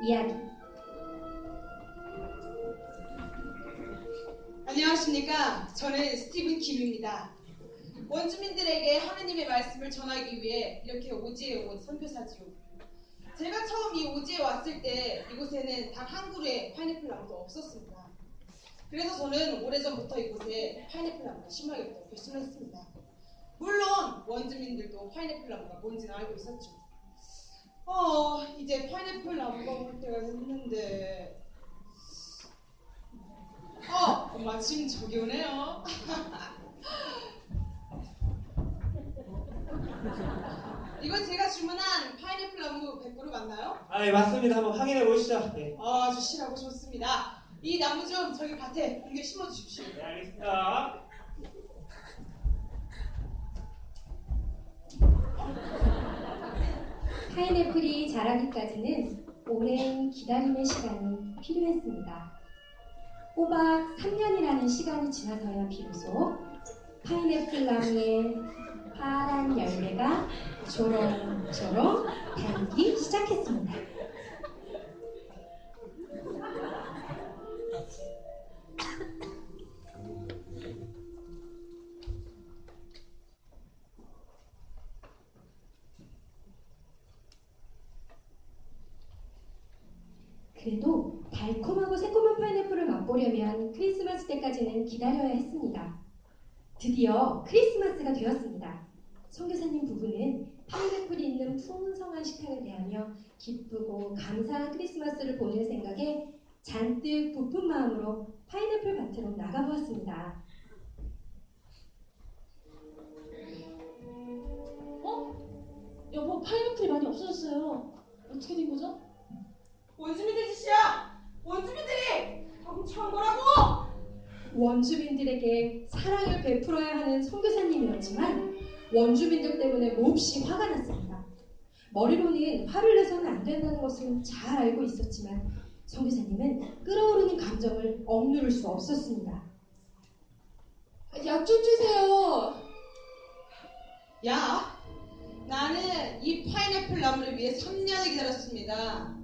이야기. 안녕하십니까. 저는 스티븐 김입니다. 원주민들에게 하느님의 말씀을 전하기 위해 이렇게 오지에 온 선교사지요. 제가 처음 이 오지에 왔을 때 이곳에는 단 한 그루의 파인애플 나무도 없었습니다. 그래서 저는 오래전부터 이곳에 파인애플 나무를 심어야겠다고 결심을 했습니다. 물론 원주민들도 파인애플 나무가 뭔지는 알고 있었죠. 이제 파인애플 나무가 올 때가 됐는데 마침 저기 오네요. 이건 제가 주문한 파인애플 나무 100그루 맞나요? 예, 맞습니다. 한번 확인해 보시죠. 네. 아주 실하고 좋습니다. 이 나무 좀 저기 밭에 옮겨 심어 주십시오. 네, 알겠습니다. 파인애플이 자라기까지는 오랜 기다림의 시간이 필요했습니다. 꼬박 3년이라는 시간이 지나서야 비로소 파인애플 나무에 파란 열매가 조롱조롱 달리기 시작했습니다. 그래도 달콤하고 새콤한 파인애플을 맛보려면 크리스마스 때까지는 기다려야 했습니다. 드디어 크리스마스가 되었습니다. 선교사님 부부는 파인애플이 있는 풍성한 식탁을 대하며 기쁘고 감사한 크리스마스를 보낼 생각에 잔뜩 부푼 마음으로 파인애플 밭으로 나가보았습니다. 여보, 파인애플이 많이 없어졌어요. 어떻게 된 거죠? 원주민들 짓이야! 원주민들이 훔쳐온 거라고! 원주민들에게 사랑을 베풀어야 하는 선교사님이었지만 원주민들 때문에 몹시 화가 났습니다. 머리로는 화를 내서는 안 된다는 것을 잘 알고 있었지만 선교사님은 끓어오르는 감정을 억누를 수 없었습니다. 약 좀 주세요. 야! 나는 이 파인애플 나무를 위해 3년을 기다렸습니다.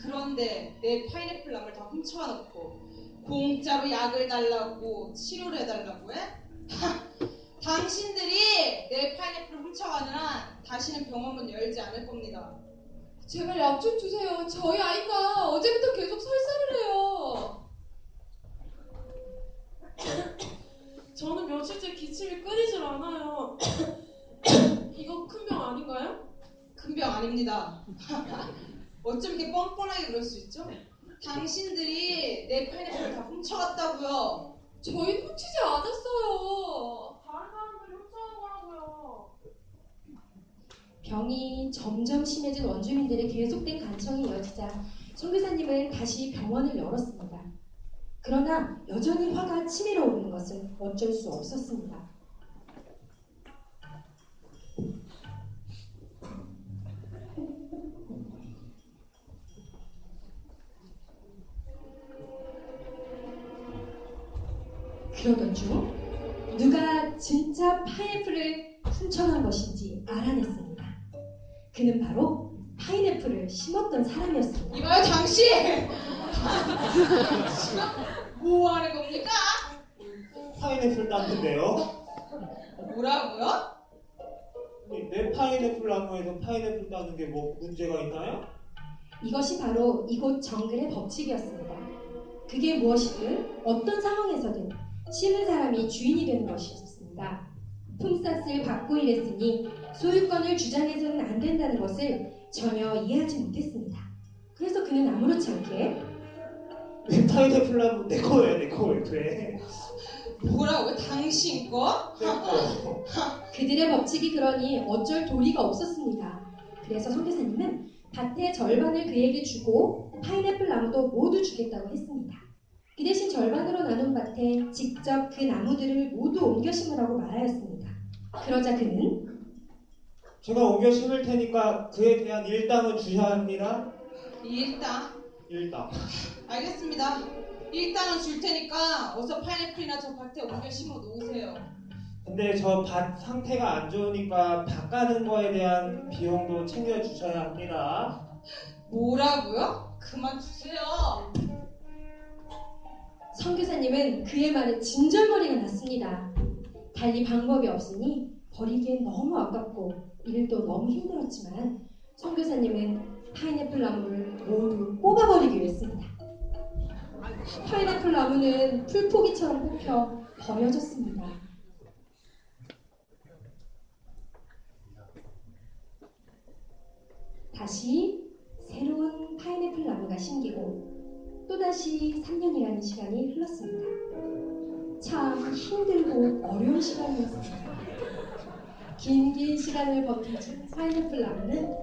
그런데 내 파인애플 나무를 다 훔쳐와 놓고 공짜로 약을 달라고 치료를 해달라고 해? 당신들이 내 파인애플을 훔쳐가는 한 다시는 병원문 열지 않을 겁니다. 제발 약 좀 주세요. 저희 아이가 어제부터 계속 설사를 해요. 저는 며칠째 기침이 끊이질 않아요. 이거 큰 병 아닌가요? 큰 병 아닙니다. 어쩜 이렇게 뻔뻔하게 그럴 수 있죠? 당신들이 내 파인애플을 다 훔쳐갔다고요. 저희 훔치지 않았어요. 다른 사람들이 훔쳐간 거라고요. 병이 점점 심해진 원주민들의 계속된 간청이 이어지자 선교사님은 다시 병원을 열었습니다. 그러나 여전히 화가 치밀어 오르는 것은 어쩔 수 없었습니다. 그러던 중 누가 진짜 파인애플을 훔쳐간 것인지 알아냈습니다. 그는 바로 파인애플을 심었던 사람이었습니다. 이봐요 당신! 뭐 하는 겁니까? 파인애플 따는데요? 뭐라고요? 내 파인애플 나무에서 파인애플 따는 게 뭐 문제가 있나요? 이것이 바로 이곳 정글의 법칙이었습니다. 그게 무엇이든 어떤 상황에서든 심은 사람이 주인이 되는 것이었습니다. 품삯을 받고 일했으니 소유권을 주장해서는 안 된다는 것을 전혀 이해하지 못했습니다. 그래서 그는 아무렇지 않게 내 파인애플 나무 내 거예요, 내 거 왜 그래? 뭐라고요? 당신 거? 내 거. 그들의 법칙이 그러니 어쩔 도리가 없었습니다. 그래서 선교사님은 밭의 절반을 그에게 주고 파인애플 나무도 모두 주겠다고 했습니다. 그 대신 절반으로 나눈 밭에 직접 그 나무들을 모두 옮겨 심으라고 말하였습니다. 그러자 그는 제가 옮겨 심을 테니까 그에 대한 일당은 주셔야 합니다. 일당? 일당. 알겠습니다. 일당은 줄 테니까 어서 파인애플이나 저 밭에 옮겨 심어 놓으세요. 근데 저 밭 상태가 안 좋으니까 밭 가는 거에 대한 비용도 챙겨주셔야 합니다. 뭐라고요? 그만 두세요. 선교사님은 그의 말에 진절머리가 났습니다. 달리 방법이 없으니 버리기엔 너무 아깝고 일도 너무 힘들었지만 선교사님은 파인애플 나무를 모두 뽑아버리기로 했습니다. 파인애플 나무는 풀포기처럼 뽑혀 버려졌습니다. 다시 새로운 파인애플 나무가 심기고 또다시 3년이라는 시간이 흘렀습니다. 참 힘들고 어려운 시간이었습니다. 긴 시간을 버틴 파인애플 나무는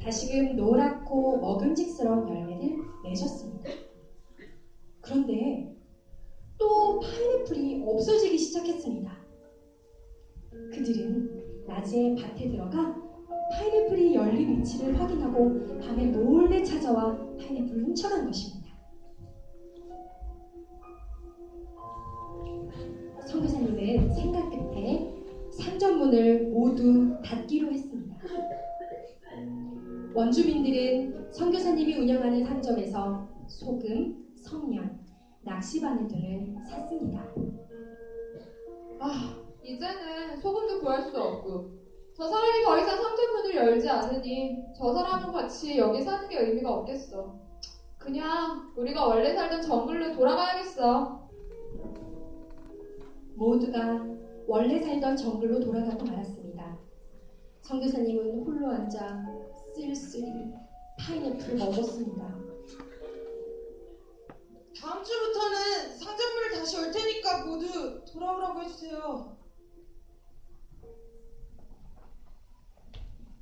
다시금 노랗고 먹음직스러운 열매를 맺었습니다. 그런데 또 파인애플이 없어지기 시작했습니다. 그들은 낮에 밭에 들어가 파인애플이 열린 위치를 확인하고 밤에 몰래 찾아와 파인애플을 훔쳐간 것입니다. 선교사님은 생각 끝에 상점문을 모두 닫기로 했습니다. 원주민들은 선교사님이 운영하는 상점에서 소금, 성냥, 낚시바늘 등을 샀습니다. 이제는 소금도 구할 수 없고 저 사람이 더 이상 상점문을 열지 않으니 저 사람은 같이 여기 사는 게 의미가 없겠어. 그냥 우리가 원래 살던 정글로 돌아가야겠어. 모두가 원래 살던 정글로 돌아가고 말았습니다. 선교사님은 홀로 앉아 쓸쓸히 파인애플을 먹었습니다. 다음 주부터는 상점문을 다시 열 테니까 모두 돌아오라고 해주세요.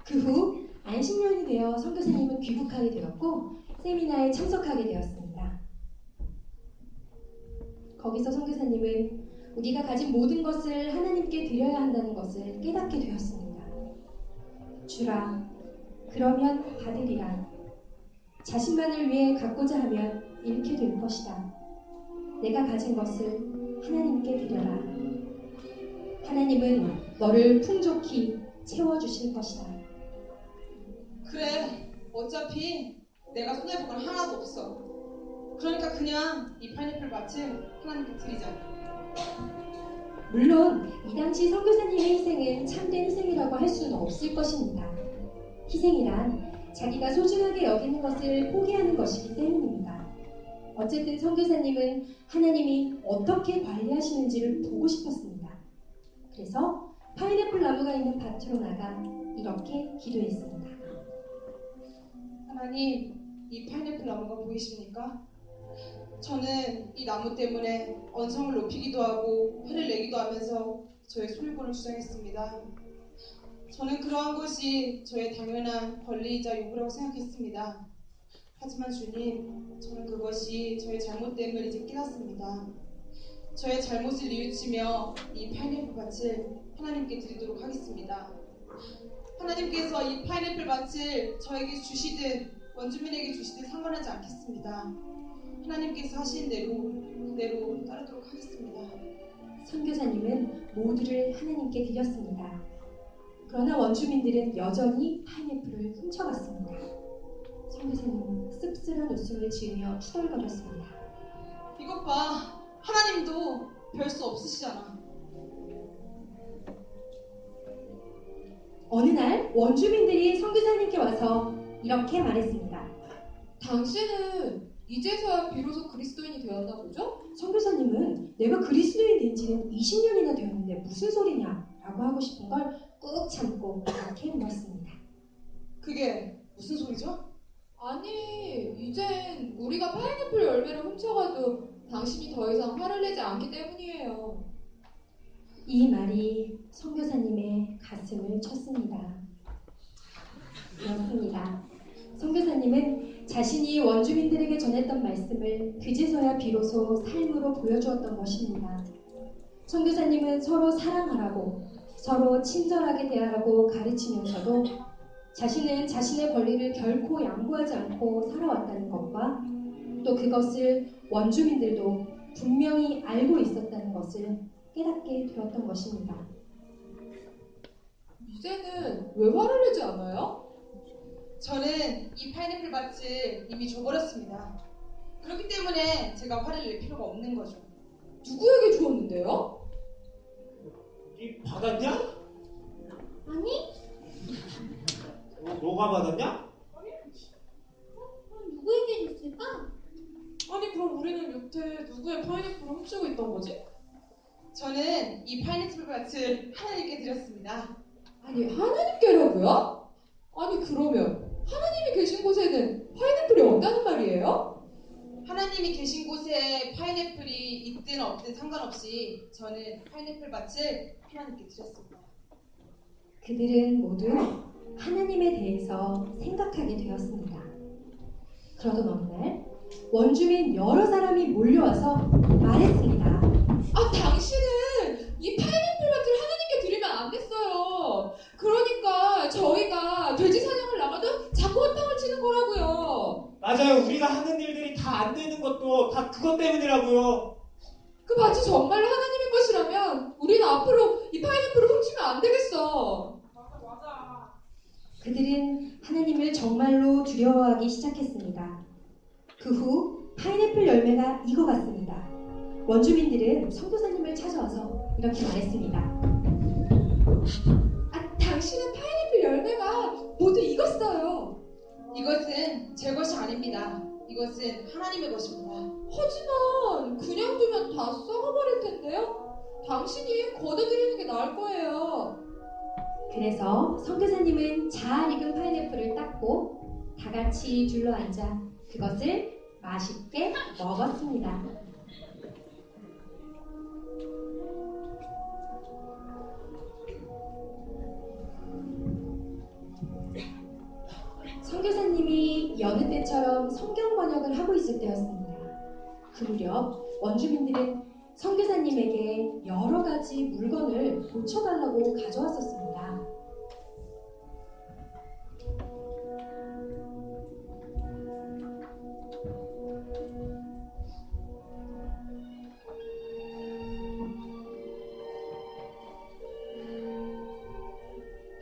그 후 안식년이 되어 선교사님은 귀국하게 되었고 세미나에 참석하게 되었습니다. 거기서 선교사님은 우리가 가진 모든 것을 하나님께 드려야 한다는 것을 깨닫게 되었습니다. 주라, 그러면 받으리라. 자신만을 위해 갖고자 하면 잃게 될 것이다. 내가 가진 것을 하나님께 드려라. 하나님은 너를 풍족히 채워주실 것이다. 그래, 어차피 내가 손해볼 건 하나도 없어. 그러니까 그냥 이 파인애플 밭을 하나님께 드리자. 물론 이 당시 선교사님의 희생은 참된 희생이라고 할 수는 없을 것입니다. 희생이란 자기가 소중하게 여기는 것을 포기하는 것이기 때문입니다. 어쨌든 선교사님은 하나님이 어떻게 관리하시는지를 보고 싶었습니다. 그래서 파인애플 나무가 있는 밭으로 나가 이렇게 기도했습니다. 하나님, 이 파인애플 나무가 보이십니까? 저는 이 나무 때문에 언성을 높이기도 하고 화를 내기도 하면서 저의 소유권을 주장했습니다. 저는 그러한 것이 저의 당연한 권리이자 요구라고 생각했습니다. 하지만 주님, 저는 그것이 저의 잘못 때문에 이제 깨닫습니다. 저의 잘못을 뉘우치며 이 파인애플 밭을 하나님께 드리도록 하겠습니다. 하나님께서 이 파인애플 밭을 저에게 주시든 원주민에게 주시든 상관하지 않겠습니다. 하나님께서 하신 대로 그대로 따르도록 하겠습니다. 선교사님은 모두를 하나님께 드렸습니다. 그러나 원주민들은 여전히 파인애플을 훔쳐갔습니다. 선교사님은 씁쓸한 웃음을 지으며 투덜거렸습니다. 이것 봐, 하나님도 별 수 없으시잖아. 어느 날 원주민들이 선교사님께 와서 이렇게 말했습니다. 당신은 이제서야 비로소 그리스도인이 되었나 보죠? 선교사님은 내가 그리스도인이 된 지는 20년이나 되었는데 무슨 소리냐? 라고 하고 싶은 걸 꾹 참고 이렇게 물었습니다. 그게 무슨 소리죠? 아니, 이젠 우리가 파인애플 열매를 훔쳐가도 당신이 더 이상 화를 내지 않기 때문이에요. 이 말이 선교사님의 가슴을 쳤습니다. 그렇습니다. 선교사님은 자신이 원주민들에게 전했던 말씀을 그제서야 비로소 삶으로 보여주었던 것입니다. 선교사님은 서로 사랑하라고, 서로 친절하게 대하라고 가르치면서도 자신은 자신의 권리를 결코 양보하지 않고 살아왔다는 것과 또 그것을 원주민들도 분명히 알고 있었다는 것을 깨닫게 되었던 것입니다. 이제는 왜 화를 내지 않아요? 저는 이 파인애플 밭을 이미 줘버렸습니다. 그렇기 때문에 제가 화를 낼 필요가 없는 거죠. 누구에게 주었는데요? 니 받았냐? 아니, 너가 받았냐? 누구에게 줬을까? 아니 그럼 우리는 여태 누구의 파인애플을 훔치고 있던 거지? 저는 이 파인애플 밭을 하나님께 드렸습니다. 아니, 하나님께라고요? 아니, 그러면 하나님이 계신 곳에는 파인애플이 없다는 말이에요? 하나님이 계신 곳에 파인애플이 있든 없든 상관없이 저는 파인애플 밭을 하나님께 드렸습니다. 그들은 모두 하나님에 대해서 생각하게 되었습니다. 그러던 어느 날 원주민 여러 사람이 몰려와서 말했습니다. 아, 당신은 이 파인애플 밭을 하나님께 드리면 안 됐어요. 그러니까 저희가 돼지 사냥을 나가도 자꾸 헛땅을 치는 거라고요. 맞아요. 우리가 하는 일들이 다 안 되는 것도 다 그것 때문이라고요. 그 밭이 정말로 하나님의 것이라면 우리는 앞으로 이 파인애플을 훔치면 안 되겠어. 맞아. 그들은 하나님을 정말로 두려워하기 시작했습니다. 그 후 파인애플 열매가 익어갔습니다. 원주민들은 선교사님을 찾아와서 이렇게 말했습니다. 아, 당신의 파인애플 열매가 모두 익었어요. 이것은 제 것이 아닙니다. 이것은 하나님의 것입니다. 하지만 그냥 두면 다 썩어버릴 텐데요? 당신이 걷어들이는 게 나을 거예요. 그래서 선교사님은 잘 익은 파인애플을 땄고 다 같이 둘러앉아 그것을 맛있게 먹었습니다. 선교사님이 여느 때처럼 성경 번역을 하고 있을 때였습니다. 그 무렵 원주민들은 선교사님에게 여러 가지 물건을 고쳐달라고 가져왔었습니다.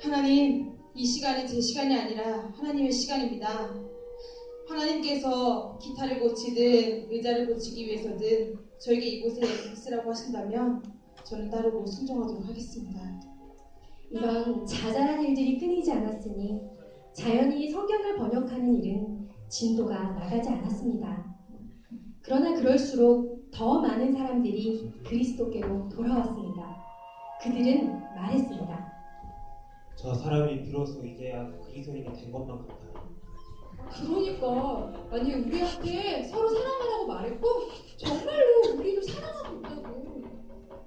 하나님, 이 시간은 제 시간이 아니라 하나님의 시간입니다. 하나님께서 기타를 고치든 의자를 고치기 위해서든 저에게 이곳에 있으라고 하신다면 저는 따르고 순종하도록 하겠습니다. 이런 자잘한 일들이 끊이지 않았으니 자연히 성경을 번역하는 일은 진도가 나가지 않았습니다. 그러나 그럴수록 더 많은 사람들이 그리스도께로 돌아왔습니다. 그들은 말했습니다. 저 사람이 비로소 이제야 그리스도인이 된 것만 같아요. 그러니까 아니 우리한테 서로 사랑하라고 말했고 정말로 우리를 사랑하고 있다고.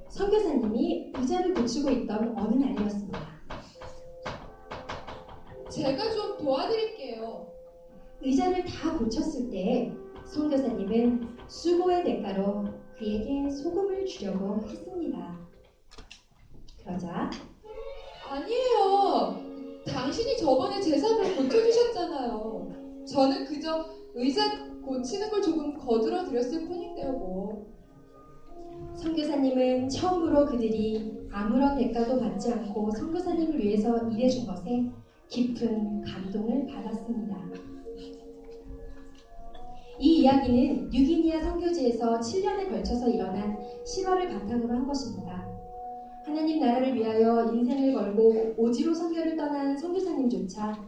선교사님이 의자를 고치고 있던 어느 날이었습니다. 제가 좀 도와드릴게요. 의자를 다 고쳤을 때 선교사님은 수고의 대가로 그에게 소금을 주려고 했습니다. 그러자 아니에요. 당신이 저번에 제 삽을 고쳐주셨잖아요. 저는 그저 의자 고치는 걸 조금 거들어 드렸을 뿐인데요, 뭐. 선교사님은 처음으로 그들이 아무런 대가도 받지 않고 선교사님을 위해서 일해준 것에 깊은 감동을 받았습니다. 이 이야기는 뉴기니아 선교지에서 7년에 걸쳐서 일어난 실화를 바탕으로 한 것입니다. 하나님 나라를 위하여 인생을 걸고 오지로 선교를 떠난 선교사님조차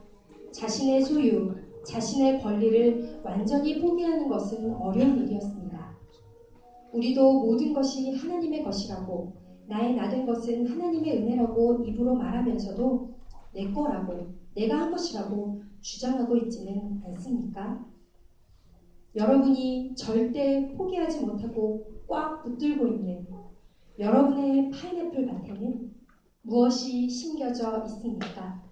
자신의 소유, 자신의 권리를 완전히 포기하는 것은 어려운 일이었습니다. 우리도 모든 것이 하나님의 것이라고, 나의 나된 것은 하나님의 은혜라고 입으로 말하면서도 내 거라고, 내가 한 것이라고 주장하고 있지는 않습니까? 여러분이 절대 포기하지 못하고 꽉 붙들고 있는 여러분의 파인애플 밭에는 무엇이 심겨져 있습니까?